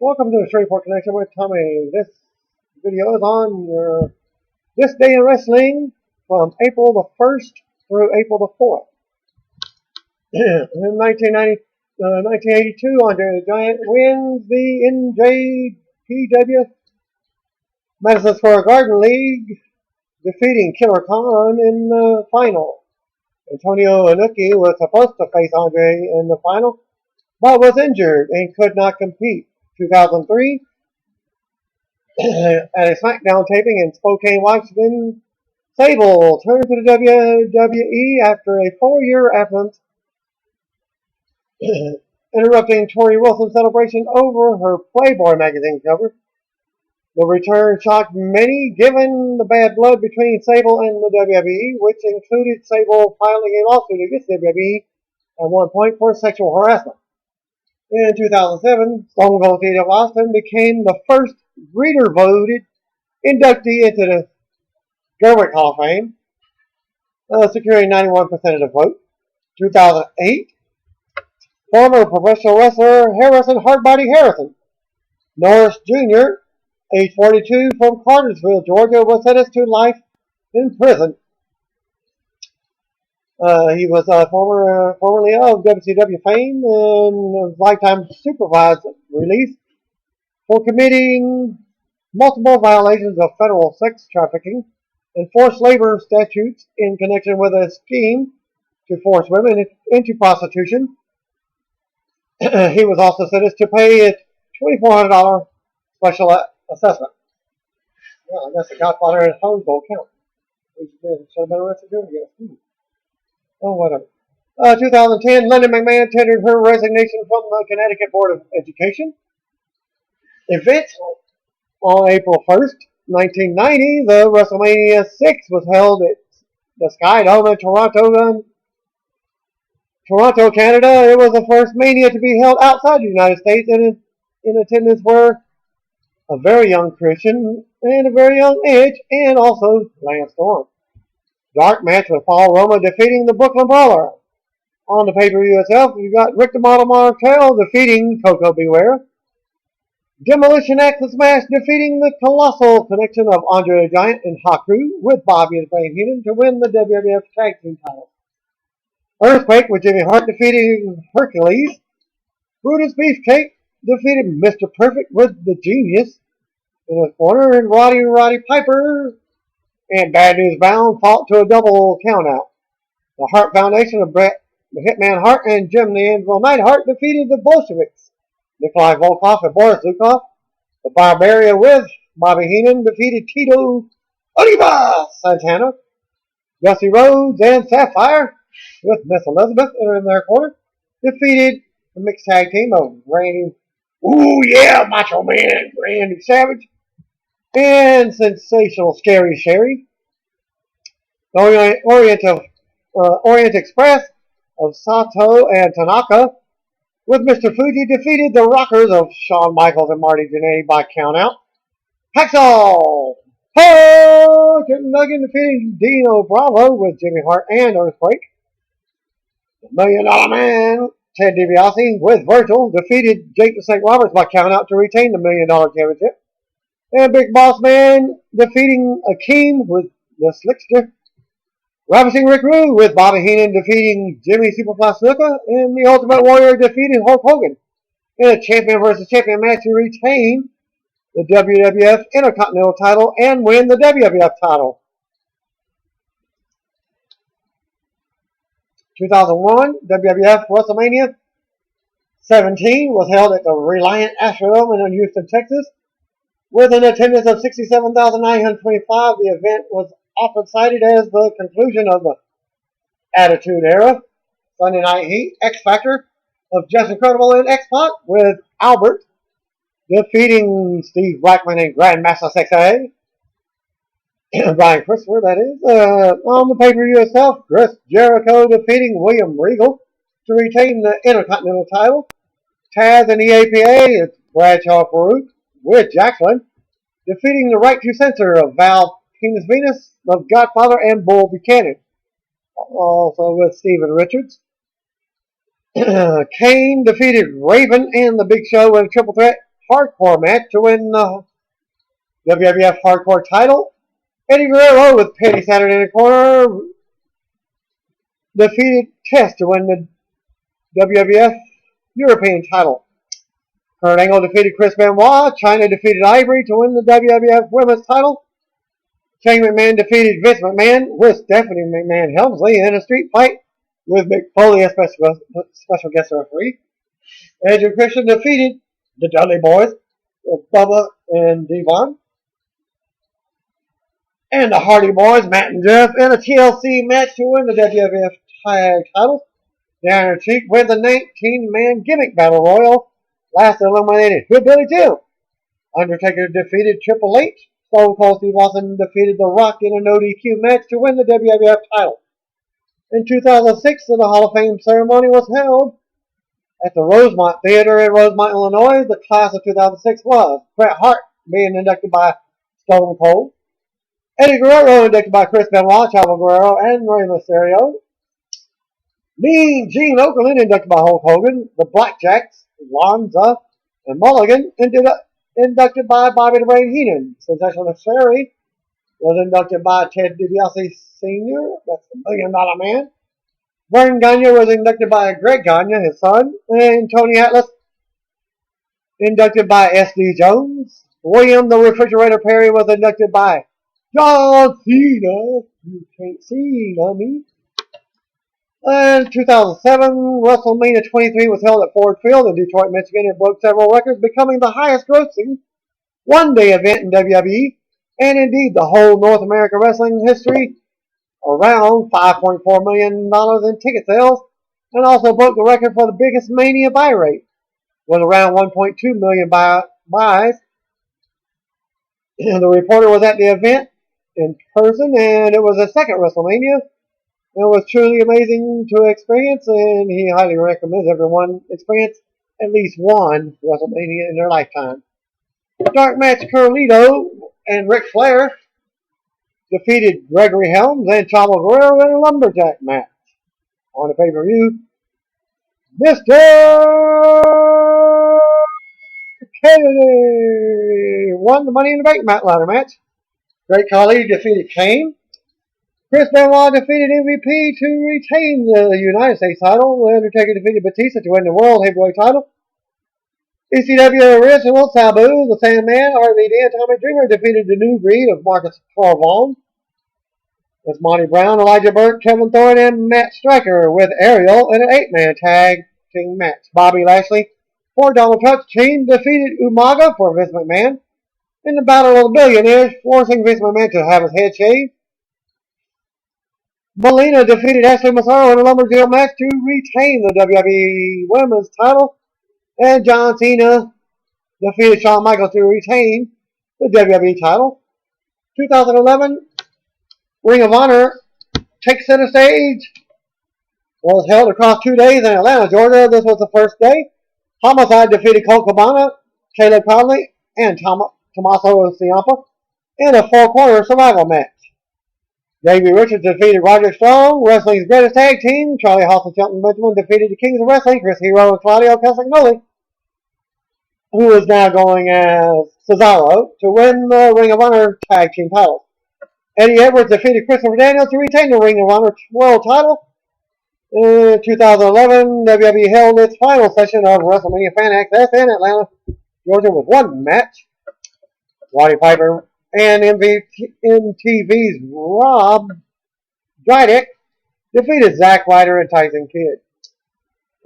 Welcome to the Shreveport Connection with Tommy. This video is on your This Day in Wrestling from April the 1st through April the 4th. In 1982, Andre the Giant wins the NJPW Madison Square Garden League, defeating Killer Khan in the final. Antonio Inoki was supposed to face Andre in the final, but was injured and could not compete. 2003, at a SmackDown taping in Spokane, Washington, Sable turned to the WWE after a 4-year absence, interrupting Tori Wilson's celebration over her Playboy magazine cover. The return shocked many, given the bad blood between Sable and the WWE, which included Sable filing a lawsuit against WWE at one point for sexual harassment. In 2007, Stone Cold Steve Austin became the first reader-voted inductee into the Gerwig Hall of Fame, securing 91% of the vote. 2008, former professional wrestler Harrison Hardbody Harrison Norris Jr., age 42, from Cartersville, Georgia, was sentenced to life in prison. He was formerly of WCW fame and was lifetime supervised release for committing multiple violations of federal sex trafficking and forced labor statutes in connection with a scheme to force women into prostitution. He was also sentenced to pay a $2,400 special assessment. Well, I guess the Godfather and his phone don't count. Should have been arrested doing it. Oh, whatever. 2010, Linda McMahon tendered her resignation from the Connecticut Board of Education. Events on April 1st, 1990, the WrestleMania 6 was held at the Sky Dome in Toronto, Canada. It was the first Mania to be held outside the United States, and in attendance were a very young Christian and a very young Edge, and also Lance Storm. Dark match with Paul Roma defeating the Brooklyn Brawler. On the pay-per-view itself, you got Rick the Model Martel defeating Coco Beware. Demolition Axe Smash defeating the Colossal Connection of Andre the Giant and Haku with Bobby and Brain Heenan to win the WWF Tag Team title. Earthquake with Jimmy Hart defeating Hercules. Brutus Beefcake defeated Mr. Perfect with the Genius in his corner, and Roddy Piper and Bad News Bound fought to a double countout. The Hart Foundation of Bret the Hitman Hart and Jim the Anvil Neidhart defeated the Bolsheviks. Nikolai Volkov and Boris Zukov. The Barbarian with Bobby Heenan defeated Tito Oliva Santana. Dusty Rhodes and Sapphire with Miss Elizabeth in their corner defeated the mixed tag team of Macho Man Randy Savage and Sensational Scary Sherry. Orient Express of Sato and Tanaka with Mr. Fuji defeated the Rockers of Shawn Michaels and Marty Jannetty by countout. Hacksaw! Jim Duggan defeated Dino Bravo with Jimmy Hart and Earthquake. The $1 Million Man, Ted DiBiase with Virgil defeated Jake the St. Roberts by countout to retain the $1 Million Championship. And Big Boss Man defeating Akeem with the Slickster. Ravishing Rick Rude with Bobby Heenan defeating Jimmy Superfly Snuka. And the Ultimate Warrior defeated Hulk Hogan in a champion versus champion match to retain the WWF Intercontinental title and win the WWF title. 2001 WWF WrestleMania 17 was held at the Reliant Astrodome in Houston, Texas. With an attendance of 67,925, the event was often cited as the conclusion of the Attitude Era. Sunday Night Heat, X Factor of Just Incredible and X-Pac with Albert defeating Steve Blackman and Grandmaster Sexay. Brian Christopher, that is. On the pay-per-view itself, Chris Jericho defeating William Regal to retain the Intercontinental title. Taz and the APA, it's Bradshaw Farouk with Jacqueline defeating the Right to Censor of Val Penis Venus of Godfather and Bull Buchanan. Also with Steven Richards. Kane defeated Raven and the Big Show in a triple threat hardcore match to win the WWF Hardcore title. Eddie Guerrero with Petty Saturday in the corner defeated Test to win the WWF European title. Kurt Angle defeated Chris Benoit. Chyna defeated Ivory to win the WWF Women's title. Shane McMahon defeated Vince McMahon with Stephanie McMahon Helmsley in a street fight with Mick Foley as special guest referee. Edge and Christian defeated the Dudley Boys with Bubba and Devon. And the Hardy Boys, Matt and Jeff, in a TLC match to win the WWF tag titles. The Iron Sheik with the 19-man gimmick battle royal. Last eliminated Hillbilly Jim. Undertaker defeated Triple H. Stone Cold Steve Austin defeated The Rock in a no DQ match to win the WWF title. In 2006, the Hall of Fame ceremony was held at the Rosemont Theater in Rosemont, Illinois. The class of 2006 was Bret Hart being inducted by Stone Cold, Eddie Guerrero inducted by Chris Benoit, Chavo Guerrero, and Rey Mysterio, Mean Gene Okerlund inducted by Hulk Hogan, the Blackjacks, Lanza, and Mulligan inducted by Bobby the Brain Heenan. Sensational Sherry was inducted by Ted DiBiase Sr., that's the $1 Million Man. Vern Gagne was inducted by Greg Gagne, his son, and Tony Atlas inducted by S.D. Jones. William the Refrigerator Perry was inducted by John Cena. You can't see me. In 2007, WrestleMania 23 was held at Ford Field in Detroit, Michigan. It broke several records, becoming the highest grossing one-day event in WWE, and indeed the whole North American wrestling history, around $5.4 million in ticket sales, and also broke the record for the biggest Mania buy rate, with around 1.2 million buys. And the reporter was at the event in person, and it was the second WrestleMania. It was truly amazing to experience, and he highly recommends everyone experience at least one WrestleMania in their lifetime. Dark match: Carlito and Ric Flair defeated Gregory Helms and Chavo Guerrero in a lumberjack match. On the pay-per-view, Mr. Kennedy won the Money in the Bank ladder match. Great Khali defeated Kane. Chris Benoit defeated MVP to retain the United States title. The Undertaker defeated Batista to win the World Heavyweight title. ECW Original, Sabu, the Sandman, RVD, and Tommy Dreamer defeated the New Breed of Marcus Corvon. With Monty Brown, Elijah Burke, Kevin Thorne, and Matt Striker with Ariel in an 8-man tag team match. Bobby Lashley for Donald Trump's team defeated Umaga for Vince McMahon in the Battle of the Billionaires, forcing Vince McMahon to have his head shaved. Melina defeated Ashley Massaro in a lumberjack match to retain the WWE Women's title. And John Cena defeated Shawn Michaels to retain the WWE title. 2011, Ring of Honor Take Center Stage was held across 2 days in Atlanta, Georgia. This was the first day. Homicide defeated Colt Cabana, Caleb Conley, and Tommaso Ciampa in a 4-corner survival match. Davey Richards defeated Roger Strong, wrestling's greatest tag team. Charlie Haas and Shelton Benjamin defeated the Kings of Wrestling, Chris Hero and Claudio Castagnoli, who is now going as Cesaro, to win the Ring of Honor tag team titles. Eddie Edwards defeated Christopher Daniels to retain the Ring of Honor World title. In 2011, WWE held its final session of WrestleMania Fan Access in Atlanta, Georgia, with one match. Roddy Piper and MTV's Rob Dydick defeated Zack Ryder and Tyson Kidd.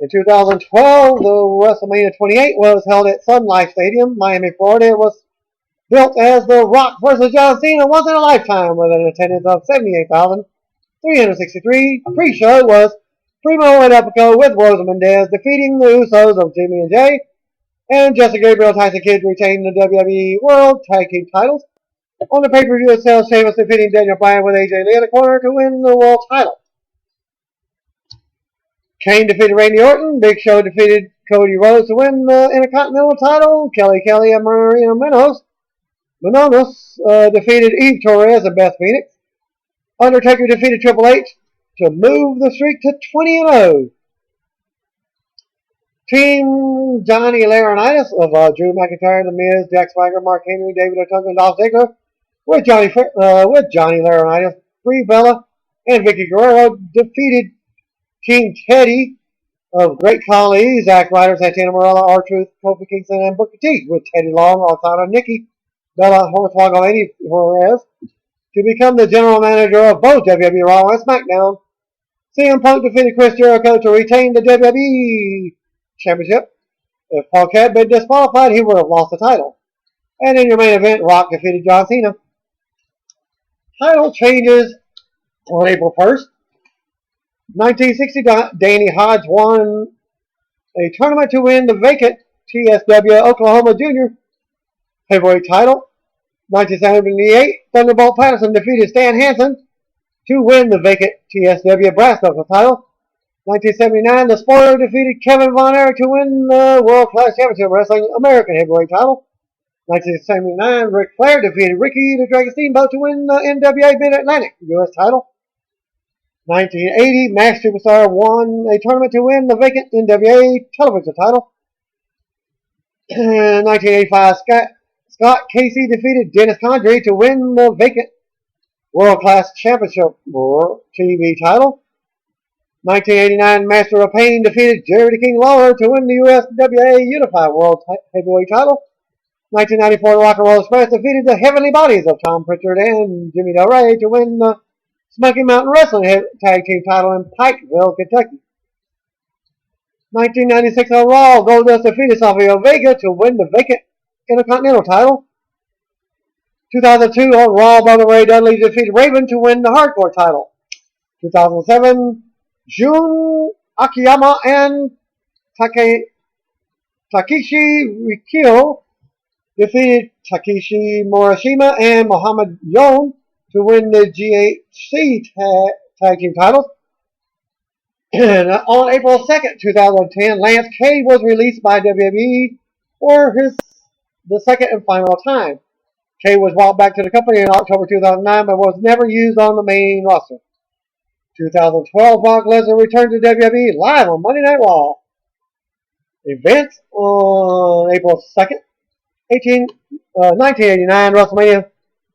In 2012, the WrestleMania 28 was held at Sun Life Stadium, Miami, Florida. It was built as The Rock vs. John Cena once in a lifetime, with an attendance of 78,363. Pre-show was Primo and Epico with Rosamund Diaz defeating the Usos of Jimmy and Jay, and Jesse Gabriel and Tyson Kidd retaining the WWE World Tag Team titles. On the pay-per-view itself, Sheamus defeating Daniel Bryan with AJ Lee in the corner to win the world title. Kane defeated Randy Orton. Big Show defeated Cody Rhodes to win the Intercontinental title. Kelly Kelly and Maria Menounos defeated Eve Torres and Beth Phoenix. Undertaker defeated Triple H to move the streak to 20-0. Team Johnny Laurinaitis of Drew McIntyre, The Miz, Jack Swagger, Mark Henry, David Otunga, and Dolph Ziggler with Johnny Laurinaitis, Brie Bella, and Vicky Guerrero defeated King Teddy of Great Khali, Zack Ryder, Santana Marella, R-Truth, Kofi Kingston, and Booker T with Teddy Long, Alzana, Nikki, Bella, Hornswoggle, and Eddie Perez to become the general manager of both WWE Raw and SmackDown. CM Punk defeated Chris Jericho to retain the WWE Championship. If Punk had been disqualified, he would have lost the title. And in your main event, Rock defeated John Cena. Title changes on April 1st. 1960, Danny Hodge won a tournament to win the vacant TSW Oklahoma Junior Heavyweight title. 1978, Thunderbolt Patterson defeated Stan Hansen to win the vacant TSW Brass Knuckles title. 1979, the Spoiler defeated Kevin Von Erich to win the World Class Championship Wrestling American Heavyweight title. 1979, Ric Flair defeated Ricky the Dragon Steamboat to win the NWA Mid-Atlantic U.S. title. 1980, Max Superstar won a tournament to win the vacant NWA television title. 1985, Scott Casey defeated Dennis Condrey to win the vacant World Class Championship TV title. 1989, Master of Pain defeated Jerry the King Lawler to win the USWA Unified World Heavyweight title. 1994, Rock and Roll Express defeated the Heavenly Bodies of Tom Pritchard and Jimmy Del Rey to win the Smoky Mountain Wrestling Tag Team title in Pikeville, Kentucky. 1996 on Raw, Goldust defeated Savio Vega to win the vacant Intercontinental title. 2002 on Raw, Bubba Ray Dudley defeated Raven to win the Hardcore title. 2007, Jun Akiyama and Takeshi Rikio defeated Takeshi Morishima and Muhammad Yon to win the GHC Tag Team titles. And on April 2nd, 2010, Lance Cade was released by WWE for the second and final time. Cade was brought back to the company in October 2009 but was never used on the main roster. 2012, Brock Lesnar returned to WWE live on Monday Night Raw. Events on April 2nd, 1989, WrestleMania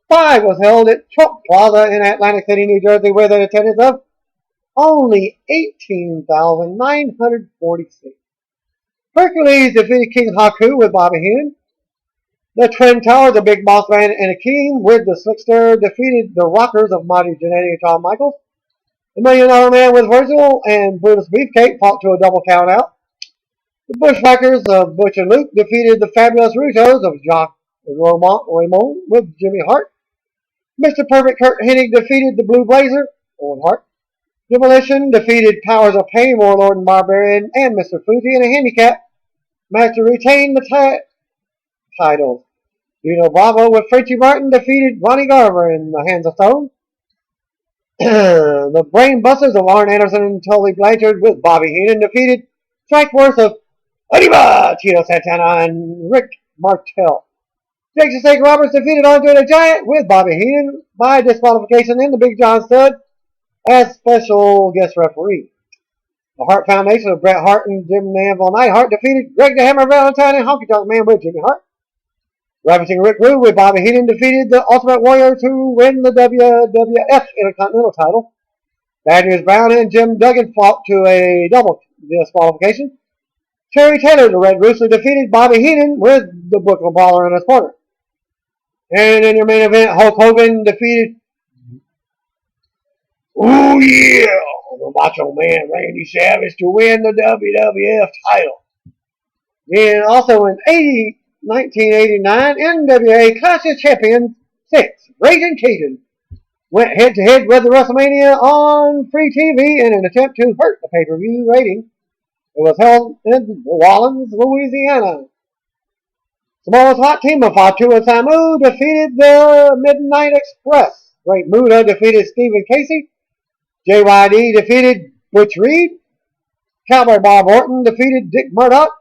5 was held at Trump Plaza in Atlantic City, New Jersey, with an attendance of only 18,946. Hercules defeated King Haku with Bobby Heenan. The Twin Towers of Big Boss Man and Akeem with the Slickster defeated the Rockers of Marty Jannetty and Shawn Michaels. The $1 Million Man with Virgil and Brutus Beefcake fought to a double count out. The Bushwhackers of Butch and Luke defeated the Fabulous Russos of Jacques and Raymond with Jimmy Hart. Mr. Perfect Kurt Hennig defeated the Blue Blazer, Owen Hart. Demolition defeated Powers of Pain, Warlord and Barbarian, and Mr. Fuji in a handicap match to retain the titles. Dino Bravo with Frenchie Martin defeated Ronnie Garver in the Hands of Stone. The Brain Busters of Arn Anderson and Tully Blanchard with Bobby Heenan defeated Strikeforce of Arriba, Tito Santana, and Rick Martel. Jake the Snake Roberts defeated Andre the Giant with Bobby Heenan by disqualification in the Big John Stud as special guest referee. The Hart Foundation of Bret Hart and Jim Anvil Neidhart defeated Greg the Hammer Valentine and Honky Tonk Man with Jimmy Hart. Ravishing Rick Rude with Bobby Heenan defeated the Ultimate Warrior to win the WWF Intercontinental title. Bad News Brown and Jim Duggan fought to a double disqualification. Terry Taylor, the Red Rooster, defeated Bobby Heenan with the Brooklyn Brawler in his corner. And in your main event, Hulk Hogan defeated the Macho Man Randy Savage to win the WWF title. And also in 1989, NWA Clash of Champions 6, Raging Cajun, went head-to-head with the WrestleMania on free TV in an attempt to hurt the pay-per-view rating. It was held in New Orleans, Louisiana. Samoa's Hot Team of Fatu and Samu defeated the Midnight Express. Great Muda defeated Stephen Casey. JYD defeated Butch Reed. Cowboy Bob Orton defeated Dick Murdoch.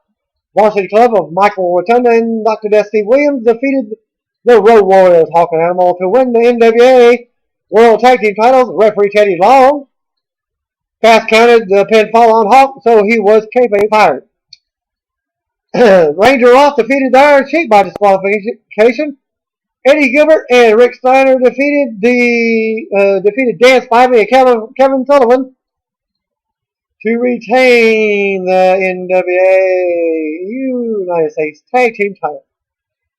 Varsity Club of Michael Rotunda and Dr. Death Steve Williams defeated the Road Warriors Hawk and Animal to win the NWA World Tag Team titles. Referee Teddy Long fast counted the pinfall on Hawk, so he was kayfabe fired. Ranger Ross defeated the Iron Sheik by disqualification. Eddie Gilbert and Rick Steiner defeated Dan Spivey and Kevin Sullivan to retain the NWA United States Tag Team title.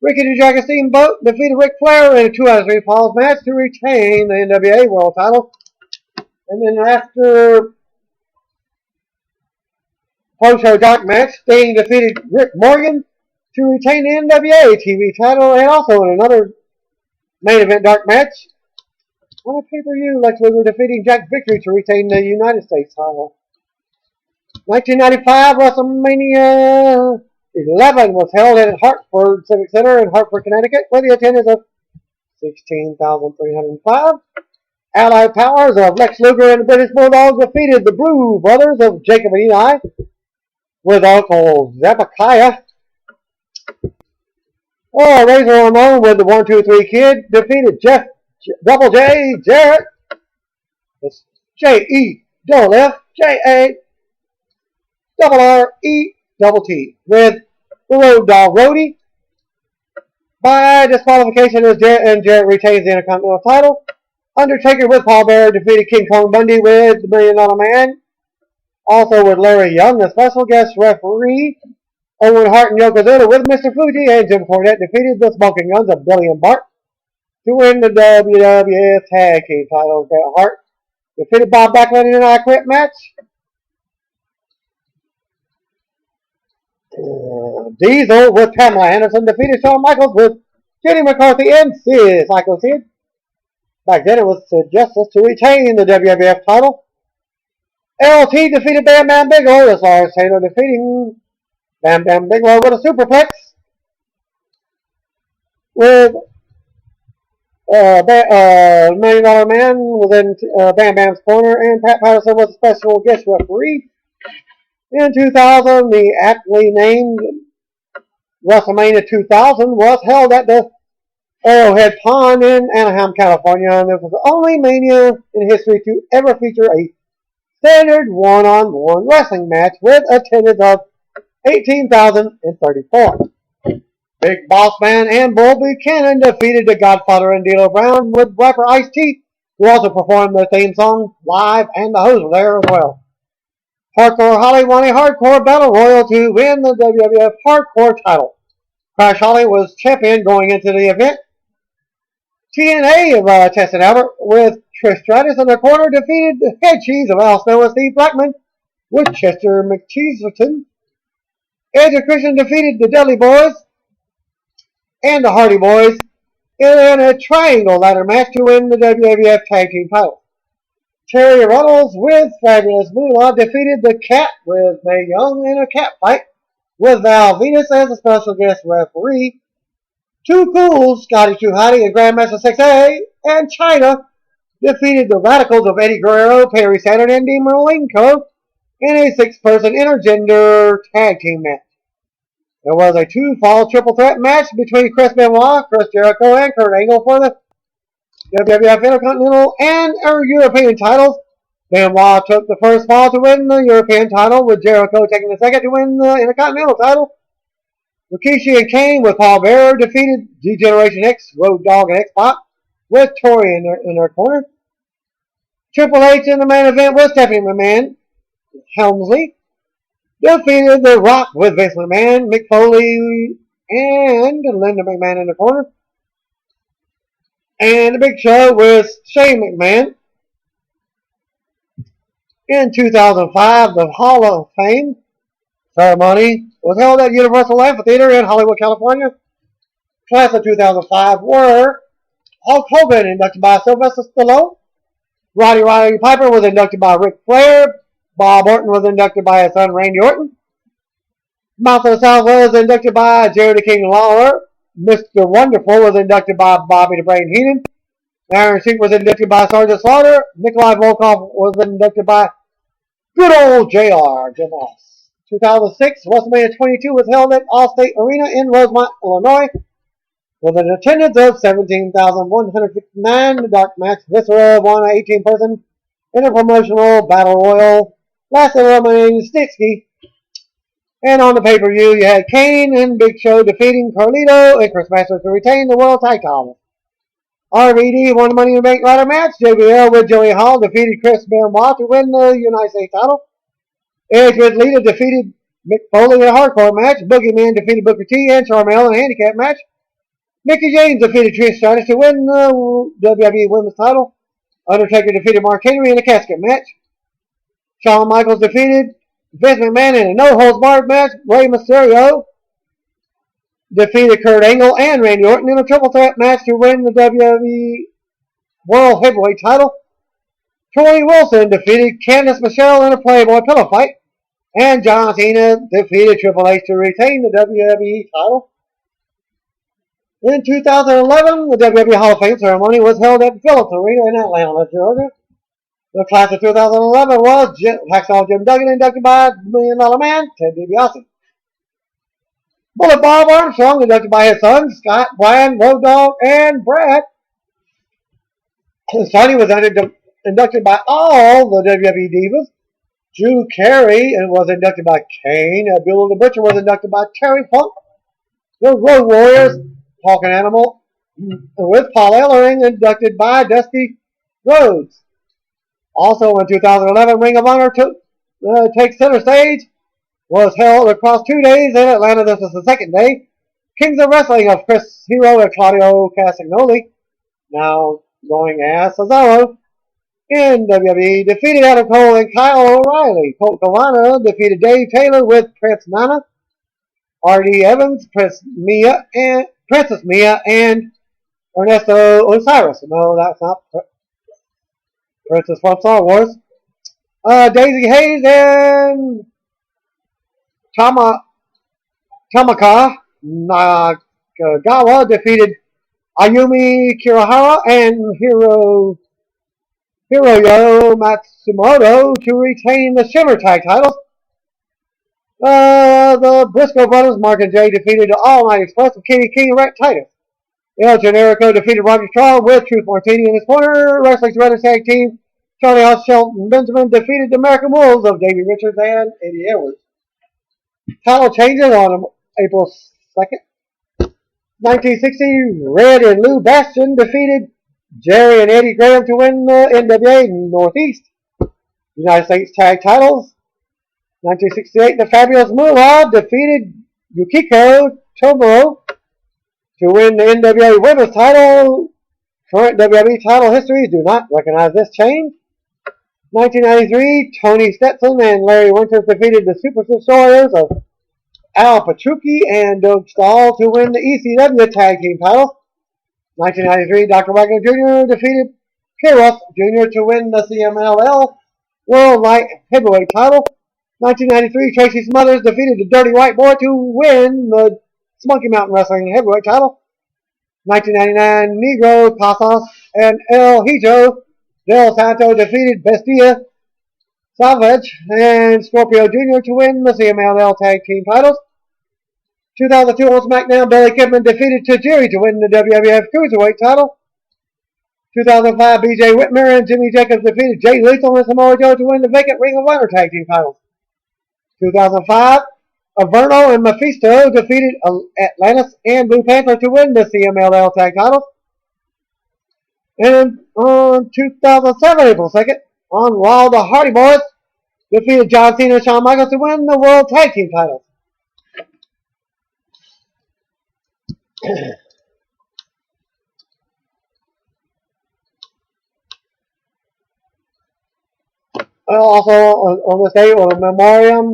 Ricky the Dragon Steamboat defeated Ric Flair in a 2 out of 3 falls match to retain the NWA World title. And then after post-show dark match, Sting defeated Rick Morgan to retain the NWA TV title, and also in another main event dark match, on a pay-per-view, Lex Luger defeating Jack Victory to retain the United States title. 1995 WrestleMania 11 was held at Hartford Civic Center in Hartford, Connecticut, with the attendance of 16,305. Allied powers of Lex Luger and the British Bulldogs defeated the Blue Brothers of Jacob and Eli, with Uncle Zebekiah. Razor Ramon with the 1-2-3 Kid defeated Double J Jarrett. It's JEFFJARRET with the Road Dogg Rody. By disqualification, Jarrett retains the Intercontinental title. Undertaker with Paul Bearer defeated King Kong Bundy with the $1 Million Man. Also with Larry Young, the special guest referee. Owen Hart and Yokozuna with Mr. Fuji, and Jim Cornette defeated the Smoking Guns of Billy and Bart to win the WWF Tag Team titles. Bret Hart defeated Bob Backlund in an I Quit match. Diesel with Pamela Anderson defeated Shawn Michaels with Jenny McCarthy and Sid Psycho Sid. Back then it was Sid Justice to retain the WWF title. LT defeated Bam Bam Bigelow as Lars Taylor defeating Bam Bam Bigelow with a superplex. With $1 Million Man was in Bam Bam's corner, and Pat Patterson was a special guest referee. In 2000, the aptly named WrestleMania 2000 was held at the Arrowhead Pond in Anaheim, California, and it was the only Mania in history to ever feature a standard one-on-one wrestling match with attendance of 18,034. Big Boss Man and Bull Buchanan defeated the Godfather and D'Lo Brown with rapper Ice-T, who also performed the theme song live, and the host was there as well. Hardcore Holly won a Hardcore Battle Royal to win the WWF Hardcore title. Crash Holly was champion going into the event. TNA of Tess and Albert with Trish Stratus in their corner defeated the Head Cheese of Al Snow and Steve Blackman with Chester McCheeserton. Edge and Christian defeated the Dudley Boys and the Hardy Boys in a triangle ladder match to win the WWF Tag Team title. Terry Runnels with Fabulous Moolah defeated the Cat with Mae Young in a cat fight with Val Venus as a special guest referee. Too Cool, Scotty Too Hottie, and Grandmaster 6A and China defeated the Radicals of Eddie Guerrero, Perry Saturn, and Dean Malenko in a 6-person intergender tag team match. There was a 2-fall triple threat match between Chris Benoit, Chris Jericho, and Kurt Angle for the WWF Intercontinental and European titles. Benoit took the first fall to win the European title, with Jericho taking the second to win the Intercontinental title. Rikishi and Kane with Paul Bearer defeated D-Generation X, Road Dogg, and X-Pac with Tori in their corner. Triple H in the main event with Stephanie McMahon. Helmsley defeated The Rock with Vince McMahon, Mick Foley, and Linda McMahon in the corner. And the Big Show with Shane McMahon. In 2005, the Hall of Fame ceremony was held at Universal Amphitheater in Hollywood, California. Class of 2005 were Hulk Hogan, inducted by Sylvester Stallone. Roddy Piper was inducted by Ric Flair. Bob Orton was inducted by his son Randy Orton. Mouth of the South was inducted by Jerry the King Lawler. Mr. Wonderful was inducted by Bobby the Brain Heenan. Iron Sheik was inducted by Sergeant Slaughter. Nikolai Volkov was inducted by good old JR, Jim Ross. 2006, WrestleMania 22 was held at Allstate Arena in Rosemont, Illinois, with an attendance of 17,159. The dark match, Viscera won an 18-person interpromotional battle royal. Last eliminating Snitsky And on the pay-per-view, you had Kane and Big Show defeating Carlito and Chris Masters to retain the World Tag Titles. RVD won the Money in the Bank ladder match. JBL with Joey Hall defeated Chris Benoit to win the United States title. Edge with Lita defeated Mick Foley in a hardcore match. Boogeyman defeated Booker T and Charmel in a handicap match. Mickie James defeated Trish Stratus to win the WWE Women's title. Undertaker defeated Mark Henry in a casket match. Shawn Michaels defeated Vince McMahon in a no-holds-barred match. Rey Mysterio defeated Kurt Angle and Randy Orton in a triple threat match to win the WWE World Heavyweight title. Tori Wilson defeated Candice Michelle in a Playboy pillow fight. And John Cena defeated Triple H to retain the WWE title. In 2011, the WWE Hall of Fame ceremony was held at the Phillips Arena in Atlanta, Georgia. The class of 2011 was Hacksaw Jim Duggan inducted by $1 Million Man, Ted DiBiase. Bullet Bob Armstrong inducted by his sons, Scott, Brian, Road Dogg, and Brad. Sonny was inducted by all the WWE Divas. Drew Carey was inducted by Kane. Bill the Butcher was inducted by Terry Funk. The Road Warriors, Hawk and Animal, with Paul Ellering inducted by Dusty Rhodes. Also in 2011, Ring of Honor takes center stage. Was held across 2 days in Atlanta. This is the second day. Kings of Wrestling of Chris Hero and Claudio Castagnoli, now going as Cesaro. In WWE, defeated Adam Cole and Kyle O'Reilly. Colt Cabana defeated Dave Taylor with Prince Nana. R.D. Evans, Princess Mia, and Ernesto Osiris. No, that's not Princess from Star Wars. Daisy Hayes and Tamaka Nagagawa defeated Ayumi Kirihara and Hiroyo Matsumoto to retain the Shimmer Tag titles. The Briscoe brothers, Mark and Jay, defeated the All Night Express of Kenny King and Rhett Titus. El Generico defeated Roger Strong with Truth Martini in his corner. Wrestling's Redder Tag Team, Charlie Haas, Shelton Benjamin defeated the American Wolves of Davey Richards and Eddie Edwards. Title changes on April 2nd. 1960, Red and Lou Bastion defeated Jerry and Eddie Graham to win the NWA Northeast United States Tag Titles. 1968, the Fabulous Moolah defeated Yukiko Toboro to win the NWA Women's title. Current WWE title histories do not recognize this change. 1993, Tony Stetson and Larry Winters defeated the Super Destroyers of Al Petrucci and Doug Stahl to win the ECW Tag Team title. 1993, Dr. Wagner Jr. defeated Kairos Jr. to win the CMLL World Light Heavyweight title. 1993, Tracy Smothers defeated the Dirty White Boy to win the Smoky Mountain Wrestling Heavyweight title. 1999, Negro Casas and El Hijo Del Santo defeated Bestia Savage and Scorpio Jr. to win the CMLL Tag Team titles. 2002 on SmackDown, Billy Kidman defeated Tajiri to win the WWF Cruiserweight title. 2005, BJ Whitmer and Jimmy Jacobs defeated Jay Lethal and Samoa Joe to win the vacant Ring of Honor Tag Team titles. 2005, Averno and Mephisto defeated Atlantis and Blue Panther to win the CMLL Tag titles. And on 2007, April 2nd, on Raw, the Hardy Boys defeated John Cena and Shawn Michaels to win the World Tag Team titles. Also, on this day, on Memoriam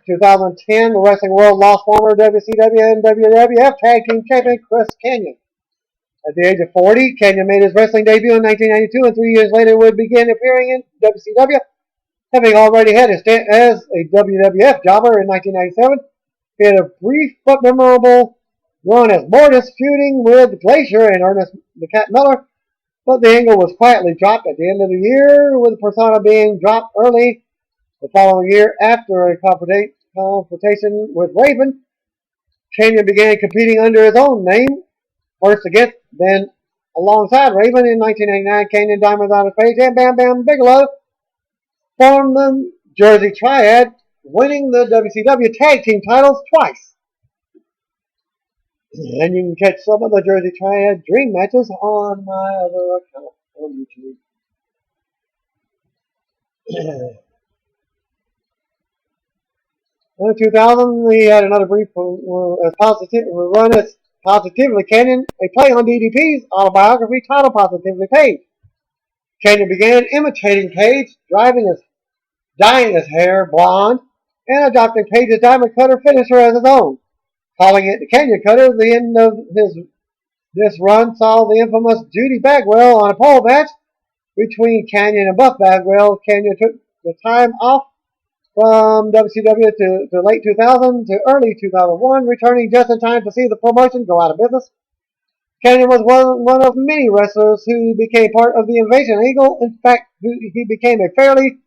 2010, the Wrestling World lost former WCW and WWF Tag Team Champion Chris Kanyon. At the age of 40, Kanyon made his wrestling debut in 1992, and 3 years later would begin appearing in WCW, having already had a stint as a WWF jobber in 1997. He had a brief but memorable run as Mortis, feuding with Glacier and Ernest the Cat Miller, but the angle was quietly dropped at the end of the year, with Persona being dropped early the following year after a confrontation with Raven. Kanyon began competing under his own name, first against, then alongside Raven. In 1989, Kanyon, Diamond Dallas Page, and Bam Bam Bigelow formed the Jersey Triad, winning the WCW Tag Team titles twice. And you can catch some of the Jersey Triad Dream matches on my other account on YouTube. In 2000, he had another brief run as Positively Canyon, a play on DDP's autobiography titled Positively Page. Canyon began imitating Page, dyeing his hair blonde, and adopting Page's diamond cutter finisher as his own, calling it the Canyon Cutter. The end of this run saw the infamous Judy Bagwell on a pole match between Canyon and Buff Bagwell. Canyon took the time off from WCW to late 2000 to early 2001, returning just in time to see the promotion go out of business. Canyon was one of many wrestlers who became part of the Invasion Angle. In fact, he became a fairly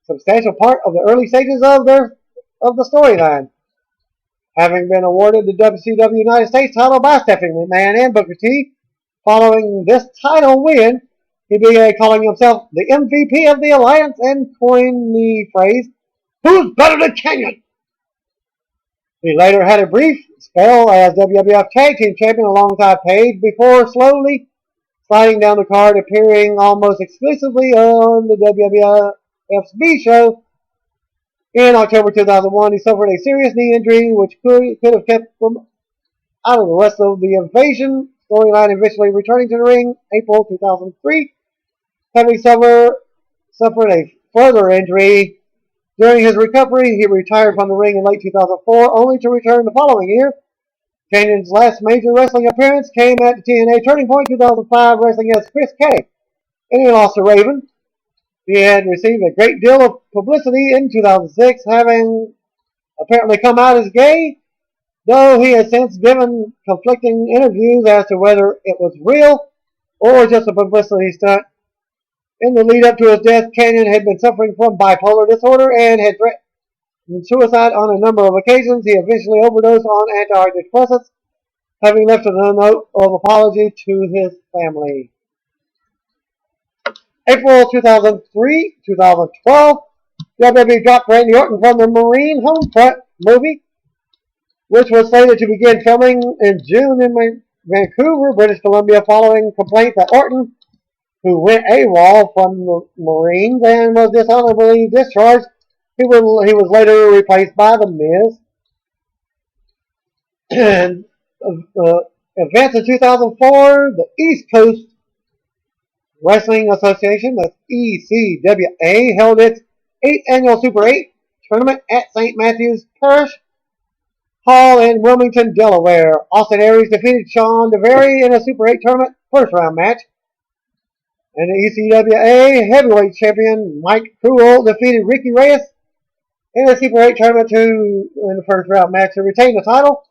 substantial part of the early stages of the storyline. Having been awarded the WCW United States title by Stephanie McMahon and Booker T, following this title win, he began calling himself the MVP of the Alliance and coined the phrase, "Who's better than Canyon?" He later had a brief spell as WWF Tag Team Champion alongside Page before slowly sliding down the card, appearing almost exclusively on the WWF's B show. In October 2001, he suffered a serious knee injury which could have kept him out of the rest of the Invasion storyline, eventually returning to the ring April 2003, having suffered a further injury. During his recovery, he retired from the ring in late 2004, only to return the following year. Canyon's last major wrestling appearance came at the TNA Turning Point 2005, wrestling as Chris K. And he lost to Raven. He had received a great deal of publicity in 2006, having apparently come out as gay, though he has since given conflicting interviews as to whether it was real or just a publicity stunt. In the lead up to his death, Canyon had been suffering from bipolar disorder and had threatened suicide on a number of occasions. He eventually overdosed on antidepressants, having left a note of apology to his family. April 2012, WWE dropped Randy Orton from the Marine Homefront movie, which was slated to begin filming in June in Vancouver, British Columbia, following complaints that Orton, who went AWOL from the Marines and was dishonorably discharged, he was later replaced by The Miz. And events in 2004, the East Coast Wrestling Association, that's ECWA, held its 8th annual Super 8 tournament at St. Matthew's Parish Hall in Wilmington, Delaware. Austin Aries defeated Sean DeVary in a Super 8 tournament first round match. And the ECWA heavyweight champion Mike Cruel defeated Ricky Reyes in a Super 8 tournament in the first round match to retain the title.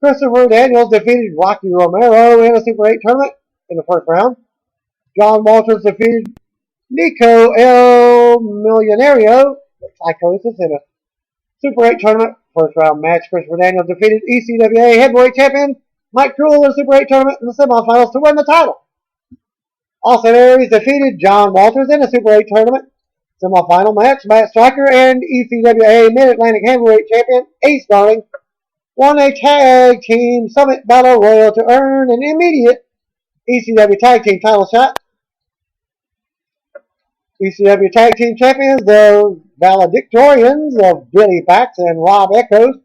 Christopher Daniels defeated Rocky Romero in a Super 8 tournament in the first round. John Walters defeated Nico El Millonario, Psychosis, in a Super 8 tournament first round match. Christopher Daniels defeated ECWA heavyweight champion Mike Cruel in a Super 8 tournament in the semifinals to win the title. Austin Aries defeated John Walters in a Super 8 tournament semifinal match. Matt Striker and ECWA Mid-Atlantic Heavyweight Champion Ace Darling won a Tag Team Summit Battle Royal to earn an immediate ECW Tag Team title shot. ECW Tag Team Champions, the valedictorians of Billy Bax and Rob Echoes,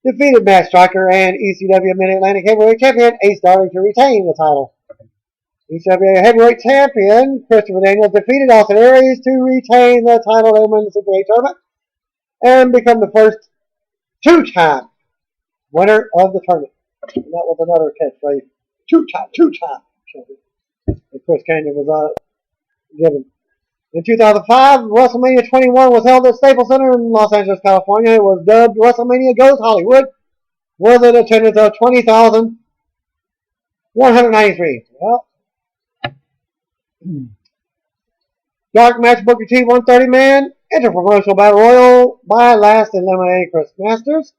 defeated Matt Striker and ECW Mid-Atlantic Heavyweight Champion Ace Darling to retain the title. ECW Heavyweight Champion Christopher Daniels defeated Austin Aries to retain the title and win the Super 8 tournament and become the first two-time winner of the tournament. And that was another catchphrase. Two-time champion that Chris Canyon was given. In 2005, WrestleMania 21 was held at Staples Center in Los Angeles, California. It was dubbed WrestleMania Goes Hollywood, with an attendance of 20,193. Well, dark match, Booker T won 30-man interpromotional battle royal by last eliminating Chris Masters.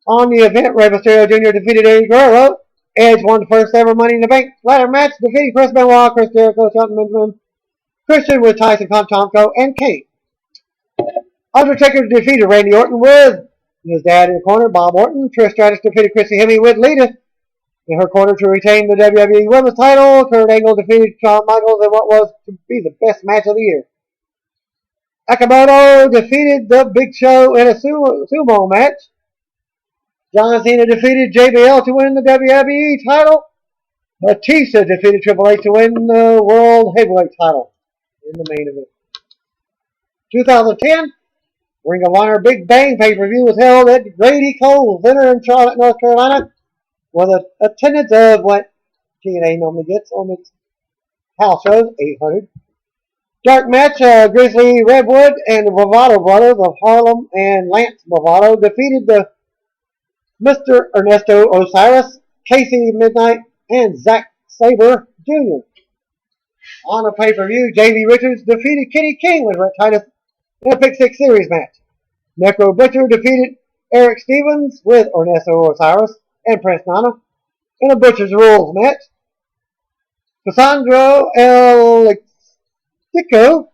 On the event, Rey Mysterio Jr. defeated Eddie Guerrero. Edge won the first ever Money in the Bank ladder match, defeating Chris Benoit, Chris Jericho, Shelton Benjamin, Christian with Tyson Contomco, and Kane. Undertaker defeated Randy Orton with his dad in the corner, Bob Orton. Trish Stratus defeated Chrissy Hemme with Lita in her corner to retain the WWE Women's title. Kurt Angle defeated Shawn Michaels in what was to be the best match of the year. Akamoto defeated The Big Show in a sumo match. John Cena defeated JBL to win the WWE title. Batista defeated Triple H to win the World Heavyweight title in the main event. 2010, Ring of Honor Big Bang pay-per-view was held at Grady Cole Center in Charlotte, North Carolina, with an attendance of what TNA normally gets on its house shows, 800. Dark match, Grizzly Redwood and the Bravado brothers of Harlem and Lance Bravado defeated the Mr. Ernesto Osiris, Casey Midnight, and Zack Sabre Jr. On a pay-per-view, J.V. Richards defeated Kenny King with Rhett Titus in a Pick 6 Series match. Necro Butcher defeated Eric Stevens with Ernesto Osiris and Prince Nana in a Butcher's Rules match. Cassandro El Tico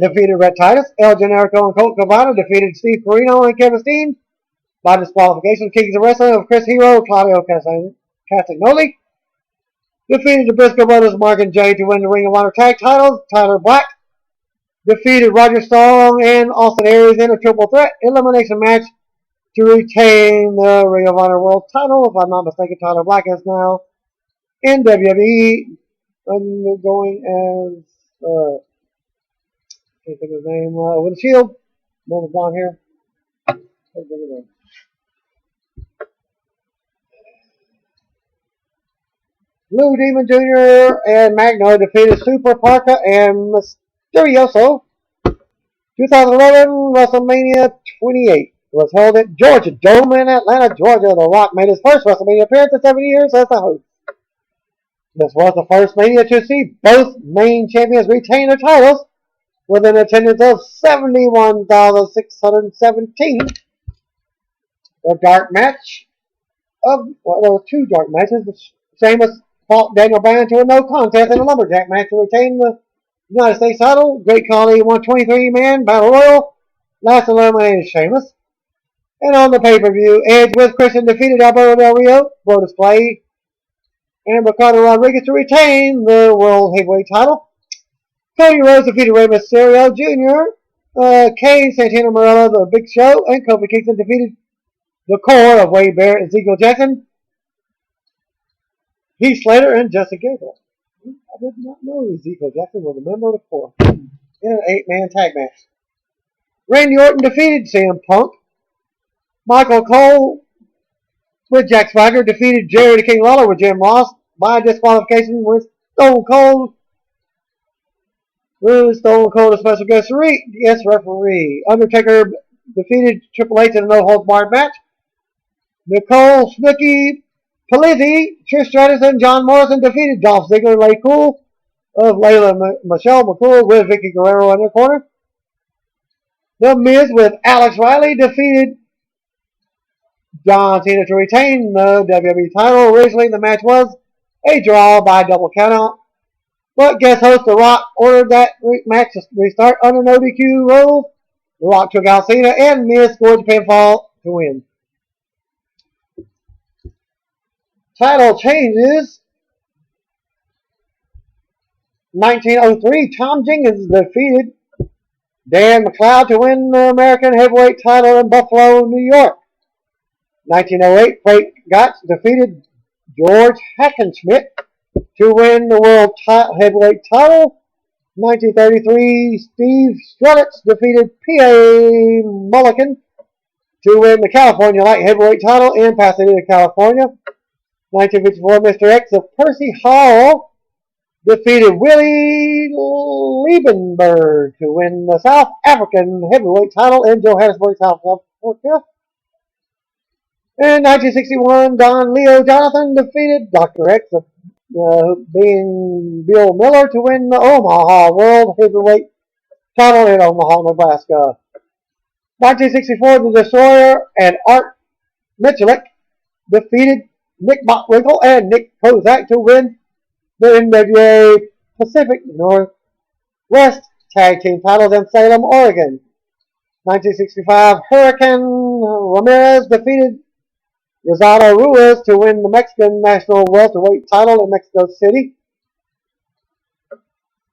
defeated Rhett Titus. El Generico and Colt Cabana defeated Steve Corino and Kevin Steen by disqualification. Kings of Wrestling of Chris Hero, Claudio Castagnoli defeated the Briscoe brothers, Mark and Jay, to win the Ring of Honor tag titles. Tyler Black defeated Roger Strong and Austin Aries in a triple threat elimination match to retain the Ring of Honor World title. If I'm not mistaken, Tyler Black is now in WWE, undergoing as can't think of his name, with a shield. No, blonde here. Blue Demon Jr. and Magno defeated Super Parker and Mysterioso. 2011 WrestleMania 28 was held at Georgia Dome in Atlanta, Georgia. The Rock made his first WrestleMania appearance in 7 years as the host. This was the first Mania to see both main champions retain their titles, with an attendance of 71,617. The dark match there were two dark matches. Sheamus fought Daniel Bryan to a no contest in a lumberjack match to retain the United States title. Great Khali won 23-man Battle Royal. Last eliminated Sheamus. And on the pay-per-view, Edge with Christian defeated Alberto Del Rio, Brodus Clay, and Ricardo Rodriguez to retain the World Heavyweight title. Cody Rhodes defeated Rey Mysterio Jr., Kane, Santino Marella, The Big Show, and Kofi Kingston defeated the core of Wade Barrett and Ezekiel Jackson, Heath Slater, and Justin Gabriel. I did not know Ezekiel Jackson was a member of the core in an 8-man tag match. Randy Orton defeated CM Punk. Michael Cole with Jack Swagger defeated Jerry the King Lawler with Jim Ross by disqualification with Stone Cold. With Stone Cold a special guest referee. Undertaker defeated Triple H in a no-holds-barred match. Nicole Snooki Palizzi, Trish Stratus, and John Morrison defeated Dolph Ziggler, Lay Cool of Michelle McCool with Vicky Guerrero in their corner. The Miz with Alex Riley defeated John Cena to retain the WWE title. Originally, the match was a draw by double countout, but guest host The Rock ordered that match to restart under no DQ rules. The Rock took out Cena, and Miz scored the pinfall to win. Title changes. 1903, Tom Jenkins defeated Dan McLeod to win the American Heavyweight title in Buffalo, New York. 1908, Frank Gotch defeated George Hackenschmidt to win the World Heavyweight title. 1933, Steve Strelitz defeated P.A. Mulligan to win the California Light Heavyweight title in Pasadena, California. 1954, Mr. X of Percy Hall defeated Willie Liebenberg to win the South African Heavyweight title in Johannesburg, South Africa. In 1961, Don Leo Jonathan defeated Dr. X, being Bill Miller, to win the Omaha World Heavyweight title in Omaha, Nebraska. 1964, The Destroyer and Art Michalik defeated Nick Bockwinkel and Nick Kozak to win the NWA Pacific Northwest Tag Team titles in Salem, Oregon. 1965, Hurricane Ramirez defeated Rosado Ruiz to win the Mexican national welterweight title in Mexico City.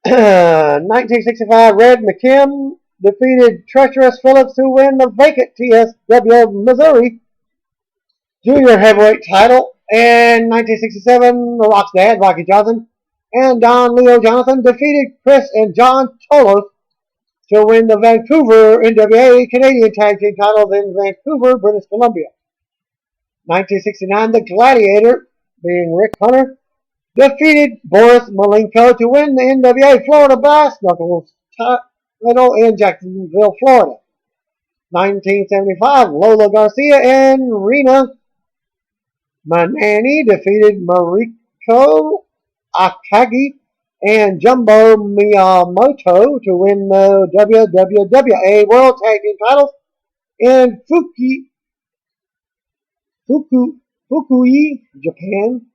1965, Red McKim defeated Treacherous Phillips to win the vacant TSW Missouri junior heavyweight title. And 1967, The Rock's dad, Rocky Johnson, and Don Leo Jonathan defeated Chris and John Tolos to win the Vancouver NWA Canadian Tag Team titles in Vancouver, British Columbia. 1969, The Gladiator, being Rick Hunter, defeated Boris Malenko to win the NWA Florida Brass Knuckles title in Jacksonville, Florida. 1975, Lola Garcia and Rena Manani defeated Mariko Akagi and Jumbo Miyamoto to win the WWWA World Tag Team titles in Fukui, Japan.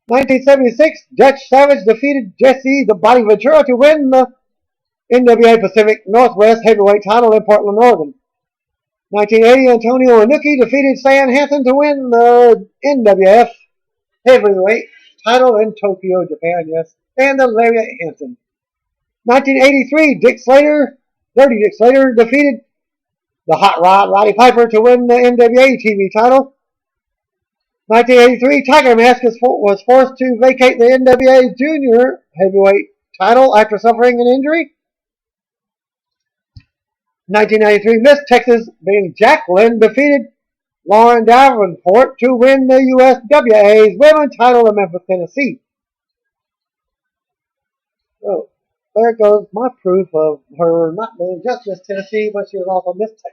1976, Dutch Savage defeated Jesse the Body Ventura to win the NWA Pacific Northwest Heavyweight title in Portland, Oregon. 1980, Antonio Inoki defeated Stan Hansen to win the NWF Heavyweight title in Tokyo, Japan, yes, and the Lariat Hansen. 1983, Dirty Dick Slater defeated the Hot Rod Roddy Piper to win the NWA TV title. 1983, Tiger Mask was forced to vacate the NWA Junior Heavyweight title after suffering an injury. 1993, Miss Texas, being Jacqueline, defeated Lauren Davenport to win the USWA's women's title in Memphis, Tennessee. So, there goes my proof of her not being just Miss Tennessee, but she was also Miss Texas.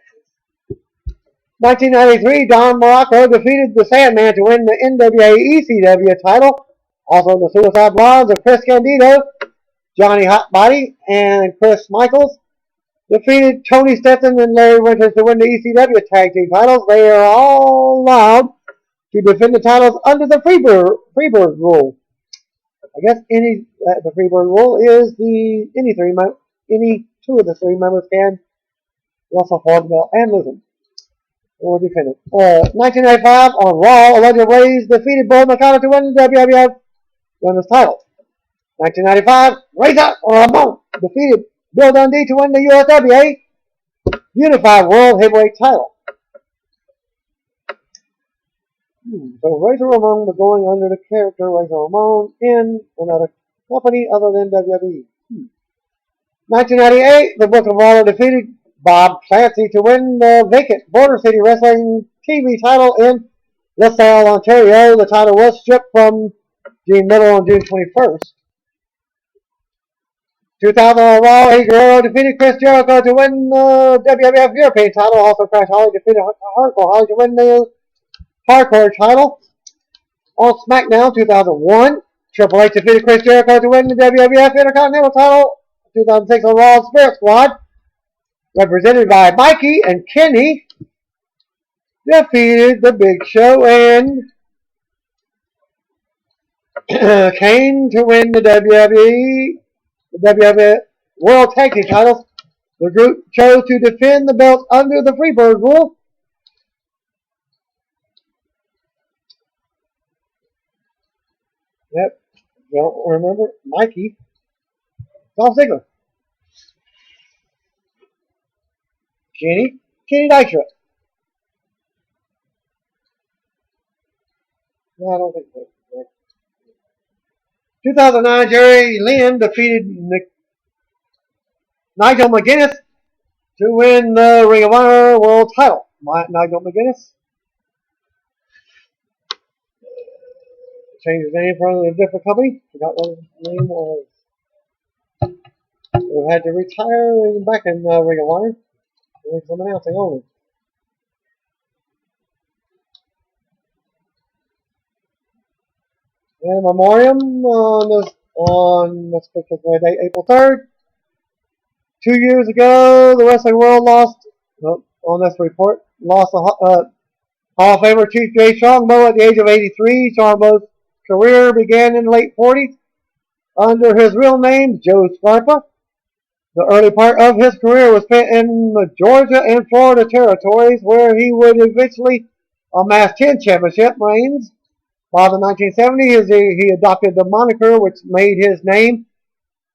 1993, Don Morocco defeated the Sandman to win the NWA ECW title. Also the Suicide Blondes of Chris Candido, Johnny Hotbody, and Chris Michaels defeated Tony Stetson and Larry Winters to win the ECW Tag Team titles. They are all allowed to defend the titles under the Freebird rule. I guess the Freebird rule is any two of the three members can wrestle for the belt and lose them or defend it. 1995 on Raw, Elijah Blaze defeated Bull Nakata to win the WWF Women's title. 1995, Razor Ramon defeated Bill Dundee to win the USWA Unified World Heavyweight title. So Razor Ramon was going under the character Razor Ramon in another company other than WWE. 1998, the Book of Honor defeated Bob Clancy to win the vacant Border City Wrestling TV title in LaSalle, Ontario. The title was stripped from Gene Miller on June 21st. 2000 on Raw, Eddie Guerrero defeated Chris Jericho to win the WWF European title. Also, Crash Holly defeated Hardcore Holly to win the Hardcore title. On SmackDown 2001, Triple H defeated Chris Jericho to win the WWF Intercontinental title. 2006 on Raw, Spirit Squad, represented by Mikey and Kenny, defeated the Big Show and Kane to win the WWF World Tag Team titles. The group chose to defend the belts under the Freebird rule. Yep, don't remember Mikey. Dolph Ziggler. Kenny Dykstra. No, I don't think so. 2009, Jerry Lynn defeated Nigel McGuinness to win the Ring of Honor World title. Nigel McGuinness changed his name from a different company. Forgot what his name was. Who had to retire back in Ring of Honor. Doing some announcing only. And memoriam on this particular date, April 3rd. 2 years ago, the wrestling world lost, on this report, lost a Hall of Famer Chief Jay Strongbow at the age of 83. Strongbow's career began in the late 40s under his real name, Joe Scarpa. The early part of his career was spent in the Georgia and Florida territories, where he would eventually amass 10 championship reigns. By the 1970s, he adopted the moniker which made his name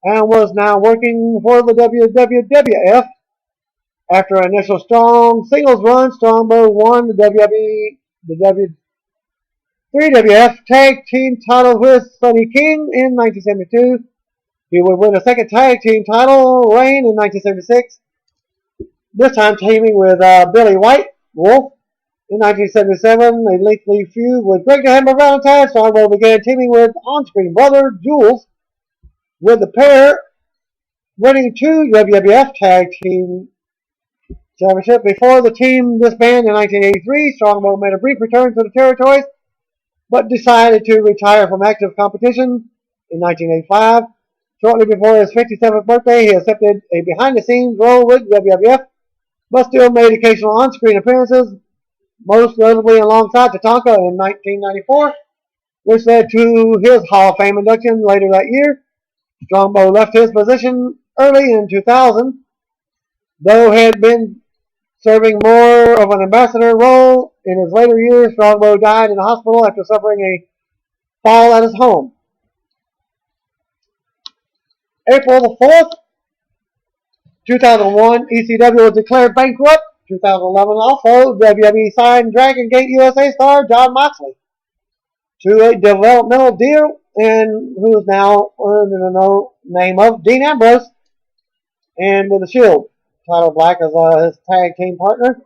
and was now working for the WWF. After an initial strong singles run, Strongbow won the WWF Tag Team title with Sonny King in 1972. He would win a second tag team title reign in 1976, this time teaming with Billy White Wolf. In 1977, a lengthy feud with Greg the Hammer Valentine. Strongbow began teaming with on-screen brother Jules, with the pair winning 2 WWF Tag Team Championship. Before the team disbanded in 1983, Strongbow made a brief return to the territories, but decided to retire from active competition in 1985. Shortly before his 57th birthday, he accepted a behind-the-scenes role with WWF, but still made occasional on-screen appearances, most notably alongside Tatanka in 1994, which led to his Hall of Fame induction later that year. Strongbow left his position early in 2000, though had been serving more of an ambassador role in his later years. Strongbow died in a hospital after suffering a fall at his home. April the 4th, 2001, ECW was declared bankrupt. 2011 also, WWE signed Dragon Gate USA star Jon Moxley to a developmental deal, and who is now under the name of Dean Ambrose, and with the Shield title black as his tag team partner.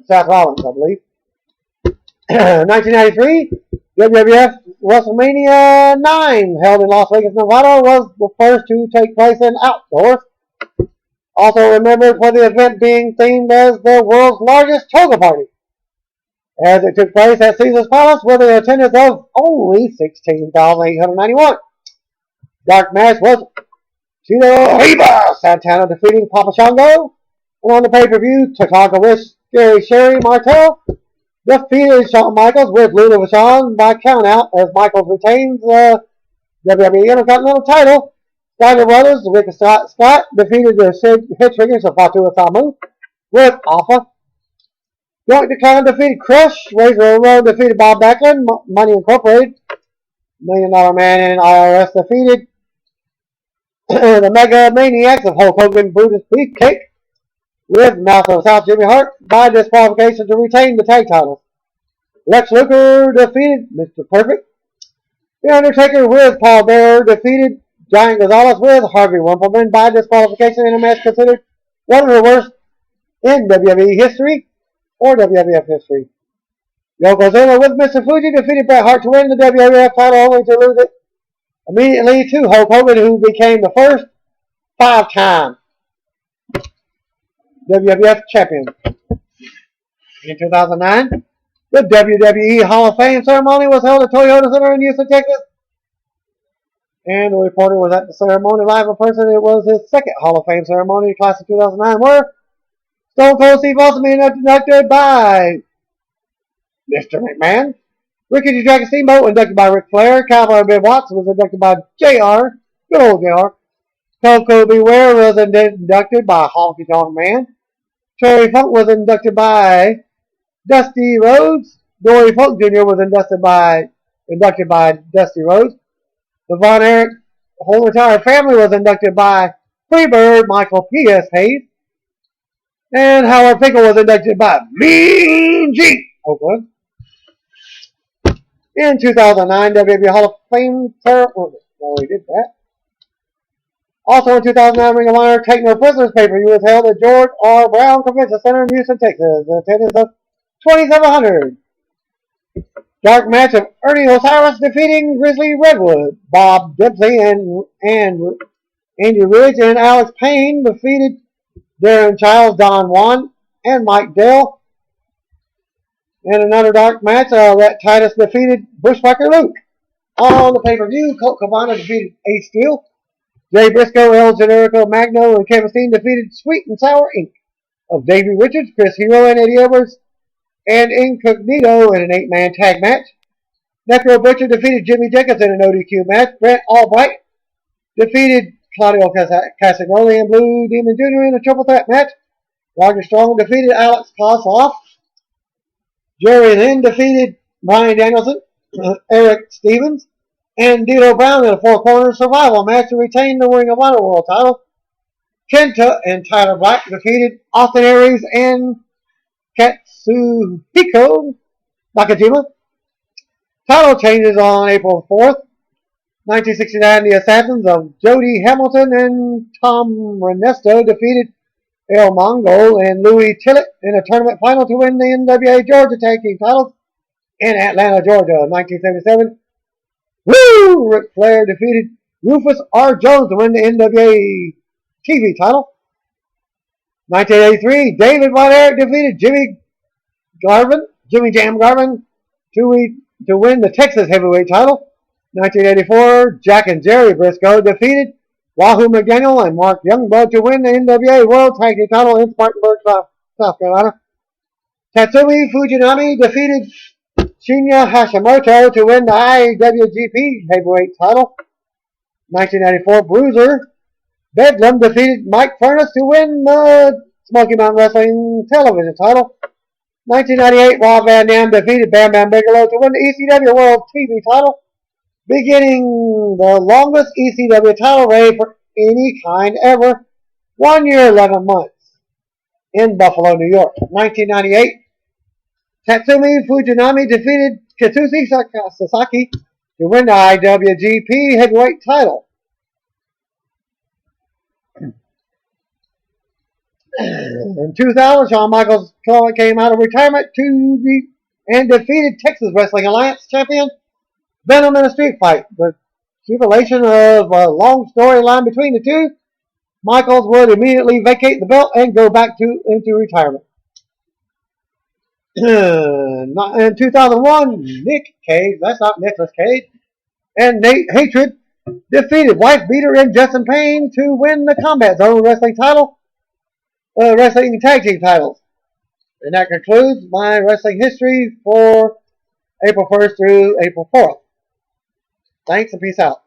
Seth Rollins, I believe. 1993, WWF WrestleMania 9, held in Las Vegas, Nevada, was the first to take place in outdoors. Also remembered for the event being themed as the world's largest toga party, as it took place at Caesar's Palace with an attendance of only 16,891. Dark match was Chito Reba Santana defeating Papa Shango, and on the pay-per-view, Tatanka with Scary Sherry Martel defeated Shawn Michaels with Luna Vachon by countout, as Michaels retains the WWE Intercontinental title. Steiner Brothers, Rick Scott defeated the Hitchhiggers of Fatu Samu with Alpha. Joint Decline defeated Crush. Razor Ramon defeated Bob Backlund. Money Incorporated, $1 Million Man, and IRS defeated the Mega Maniacs of Hulk Hogan, Brutus Beefcake, with Mouth of the South Jimmy Hart by disqualification to retain the tag titles. Lex Luger defeated Mr. Perfect. The Undertaker with Paul Bearer defeated Giant Gonzalez with Harvey Wimpleman by disqualification in a match considered one of the worst in WWE history or WWF history. Yokozuna with Mr. Fuji defeated Bret Hart to win the WWF title, only to lose it immediately to Hulk Hogan, who became the first 5-time WWF champion. In 2009, the WWE Hall of Fame ceremony was held at Toyota Center in Houston, Texas. And the reporter was at the ceremony live in person. It was his second Hall of Fame ceremony, class of 2009, where Stone Cold Steve Austin being inducted by Mr. McMahon. Ricky the Dragon Steamboat inducted by Ric Flair. Cowboy Ben Watts was inducted by JR. Good old JR. Coco Beware was inducted by Honky Tonk Man. Terry Funk was inducted by Dusty Rhodes. Dory Funk Jr. was inducted by Dusty Rhodes. The Von Erich whole entire family was inducted by Freebird Michael P.S. Hayes. And Howard Finkel was inducted by Mean Gene Oakland. In 2009, WWE Hall of Fame ceremony. No, we did that. Also in 2009, Ring of Honor Take No Prisoners pay-per-view was held at George R. Brown Convention Center in Houston, Texas. An attendance of 2,700. Dark match of Ernie Osiris defeating Grizzly Redwood. Bob Dempsey and Andy Ridge and Alex Payne defeated Darren Childs, Don Juan, and Mike Dell. In another dark match, Rhett Titus defeated Bushwhacker Luke. On the pay-per-view, Colt Cabana defeated Ace Steel. Jay Briscoe, El Generico Magno, and Kevin Steen defeated Sweet and Sour Inc. of Davey Richards, Chris Hero, and Eddie Edwards, and Incognito in an 8-man tag match. Necro Butcher defeated Jimmy Jacobs in an ODQ match. Brent Albright defeated Claudio Castagnoli and Blue Demon Jr. in a triple threat match. Roger Strong defeated Alex Kosloff. Jerry Lynn defeated Brian Danielson, Eric Stevens, and D'Lo Brown in a four-corner survival match to retain the Ring of Honor World title. Kenta and Tyler Black defeated Austin Aries and Katsuhiko Nakajima. Title changes on April 4th, 1969. The Assassins of Jody Hamilton and Tom Renesto defeated El Mongol and Louis Tillett in a tournament final to win the NWA Georgia Tag Team titles in Atlanta, Georgia, 1977. Woo! Ric Flair defeated Rufus R. Jones to win the NWA TV title. 1983, David Von Erich defeated Jimmy Jam Garvin to win the Texas Heavyweight title. 1984, Jack and Jerry Briscoe defeated Wahoo McDaniel and Mark Youngblood to win the NWA World Tag Team title in Spartanburg, South Carolina. Tatsumi Fujinami defeated Shinya Hashimoto to win the IWGP Heavyweight title. 1994, Bruiser Bedlam defeated Mike Furnace to win the Smoky Mountain Wrestling television title. 1998, Rob Van Dam defeated Bam Bam Bigelow to win the ECW World TV title, beginning the longest ECW title reign for any kind ever, 1 year, 11 months, in Buffalo, New York. 1998, Tatsumi Fujinami defeated Katsushi Sasaki to win the IWGP Heavyweight title. In 2000, Shawn Michaels came out of retirement and defeated Texas Wrestling Alliance champion Venom in a street fight. The accumulation of a long storyline between the two, Michaels would immediately vacate the belt and go back into retirement. In 2001, Nick Cage, that's not Nicolas Cage, and Nate Hatred defeated Wife Beater and Justin Payne to win the Combat Zone Wrestling title, Wrestling Tag Team titles. And that concludes my wrestling history for April 1st through April 4th. Thanks and peace out.